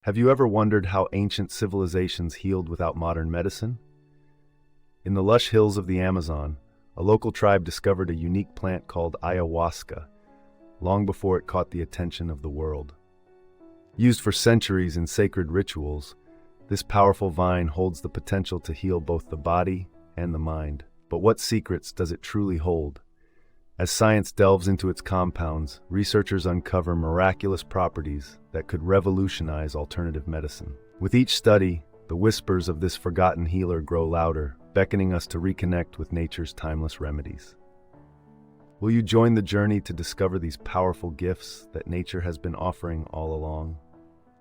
Have you ever wondered how ancient civilizations healed without modern medicine? In the lush hills of the Amazon, a local tribe discovered a unique plant called ayahuasca, long before it caught the attention of the world. Used for centuries in sacred rituals, this powerful vine holds the potential to heal both the body and the mind. But what secrets does it truly hold? As science delves into its compounds, researchers uncover miraculous properties that could revolutionize alternative medicine. With each study, the whispers of this forgotten healer grow louder, beckoning us to reconnect with nature's timeless remedies. Will you join the journey to discover these powerful gifts that nature has been offering all along?